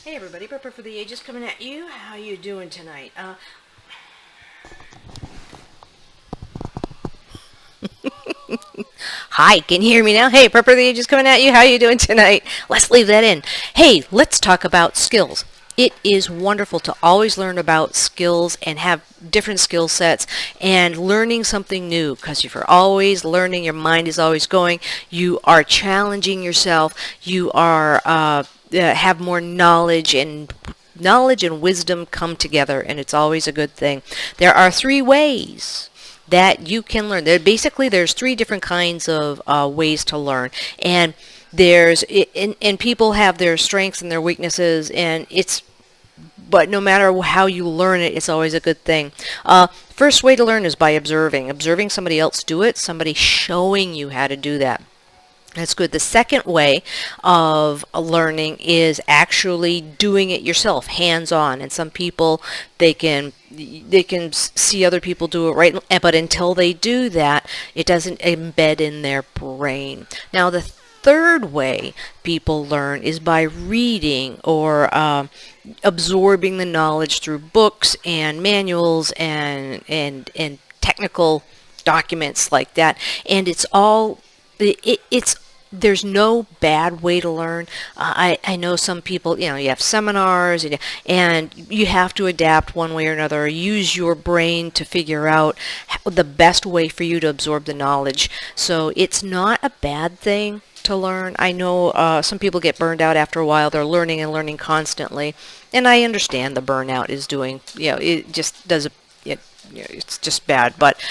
Hey everybody, Pepper for the Ages coming at you. How you doing tonight? Hi, can you hear me now? Hey, Pepper the Ages coming at you. How you doing tonight? Let's leave that in. Hey, let's talk about skills. It is wonderful to always learn about skills and have different skill sets and learning something new, because if you're always learning, your mind is always going, you are challenging yourself, you are have more knowledge and wisdom come together, and it's always a good thing. There are three ways that you can learn. There's three different kinds of ways to learn, and and people have their strengths and their weaknesses, and it's but no matter how you learn it, it's always a good thing. First way to learn is by observing somebody else do it, somebody showing you how to do that. That's good. The second way of learning is actually doing it yourself, hands-on. And some people, they can see other people do it, right, but until they do that, it doesn't embed in their brain. Now, the third way people learn is by reading or absorbing the knowledge through books and manuals and technical documents like that. And it's there's no bad way to learn. I know some people, you have seminars and you have to adapt one way or another, or use your brain to figure out the best way for you to absorb the knowledge. So it's not a bad thing to learn. I know some people get burned out after a while. They're learning and learning constantly. And I understand the burnout is doing, it just does, it's just bad. But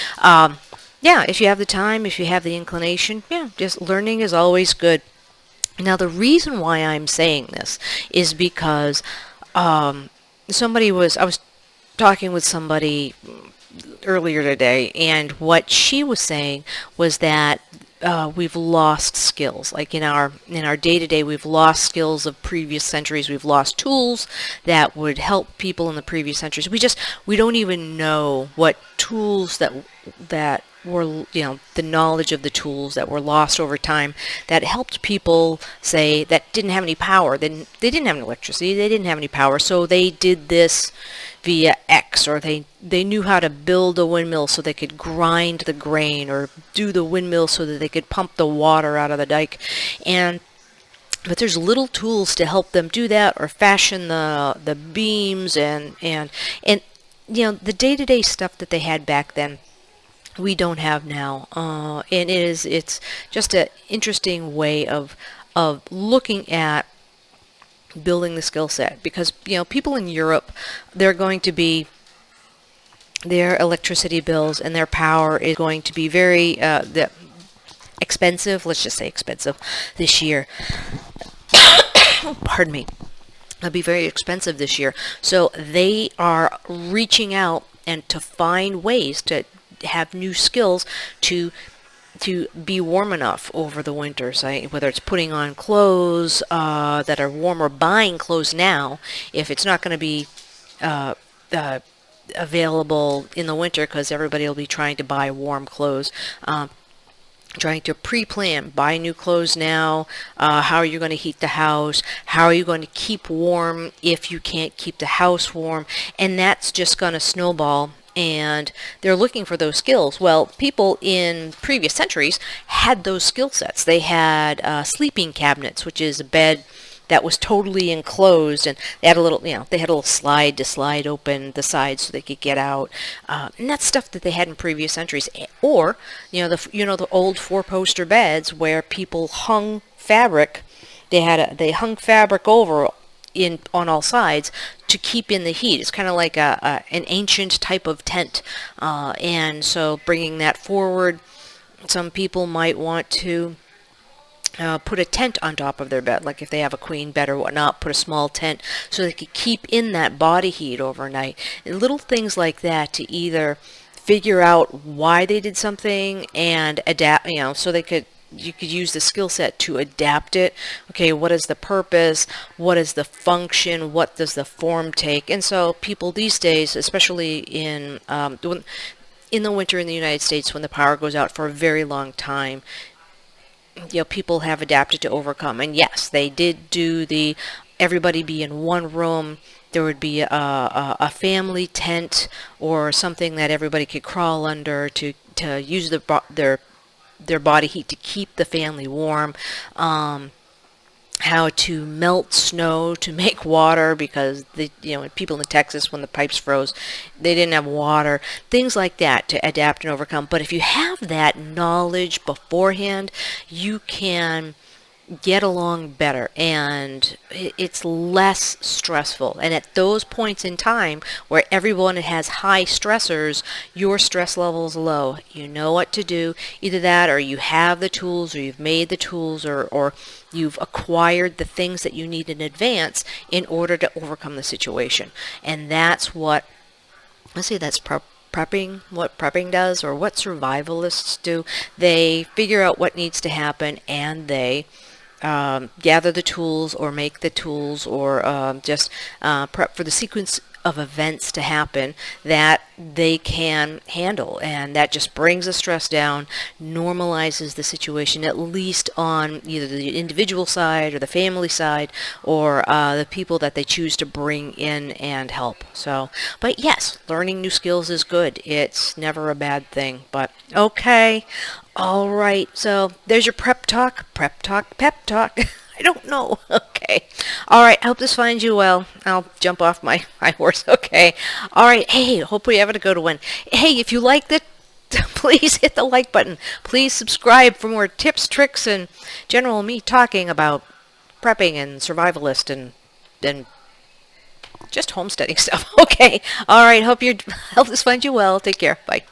yeah, if you have the time, if you have the inclination, yeah, just learning is always good. Now, the reason why I'm saying this is because I was talking with somebody earlier today, and what she was saying was that we've lost skills. Like in our day to day, we've lost skills of previous centuries. We've lost tools that would help people in the previous centuries. We don't even know what tools that were, the knowledge of the tools that were lost over time that helped people, say, that didn't have any power. They didn't have any electricity. They didn't have any power, so they did this via X, or they knew how to build a windmill so they could grind the grain, or do the windmill so that they could pump the water out of the dike. But there's little tools to help them do that, or fashion the beams and the day-to-day stuff that they had back then, we don't have now. And it's just an interesting way of looking at building the skill set, because people in Europe, they're going to be, their electricity bills and their power is going to be very expensive. Let's just say expensive this year. Pardon me. It'll be very expensive this year. So they are reaching out and to find ways to have new skills to be warm enough over the winter. So whether it's putting on clothes that are warm, or buying clothes now, if it's not going to be uh, uh, available in the winter, because everybody will be trying to buy warm clothes. Trying to pre-plan, buy new clothes now. How are you going to heat the house? How are you going to keep warm if you can't keep the house warm? And that's just going to snowball. And they're looking for those skills. Well, people in previous centuries had those skill sets. They had sleeping cabinets, which is a bed that was totally enclosed, and they had a little, they had a little slide to slide open the sides so they could get out, and that's stuff that they had in previous centuries. Or, the old four-poster beds where people hung fabric. They hung fabric over in on all sides to keep in the heat. It's kind of like an ancient type of tent, and so bringing that forward, some people might want to put a tent on top of their bed, like if they have a queen bed or whatnot, put a small tent so they could keep in that body heat overnight. And little things like that to either figure out why they did something and adapt, so you could use the skill set to adapt it. Okay, what is the purpose? What is the function? What does the form take? And so people these days, especially in the winter in the United States, when the power goes out for a very long time, people have adapted to overcome. And yes, they did do the everybody be in one room. There would be a family tent or something that everybody could crawl under to use their body heat to keep the family warm. How to melt snow to make water, because people in Texas, when the pipes froze, they didn't have water. Things like that to adapt and overcome. But if you have that knowledge beforehand, you can get along better, and it's less stressful. And at those points in time where everyone has high stressors, your stress level is low. You know what to do. Either that, or you have the tools, or you've made the tools, or you've acquired the things that you need in advance in order to overcome the situation. And that's what, let's say, that's prepping, what prepping does, or what survivalists do. They figure out what needs to happen, and they gather the tools, or make the tools, or just prep for the sequence of events to happen that they can handle. And that just brings the stress down, normalizes the situation, at least on either the individual side or the family side, or the people that they choose to bring in and help. So, but yes, learning new skills is good. It's never a bad thing. But okay. All right, so there's your pep talk, pep talk. I don't know. Okay. All right, I hope this finds you well. I'll jump off my high horse. Okay. All right. Hey, hopefully you have a good one. Hey, if you liked it, please hit the like button. Please subscribe for more tips, tricks, and general me talking about prepping and survivalist and just homesteading stuff. Okay. All right. Hope this finds you well. Take care. Bye.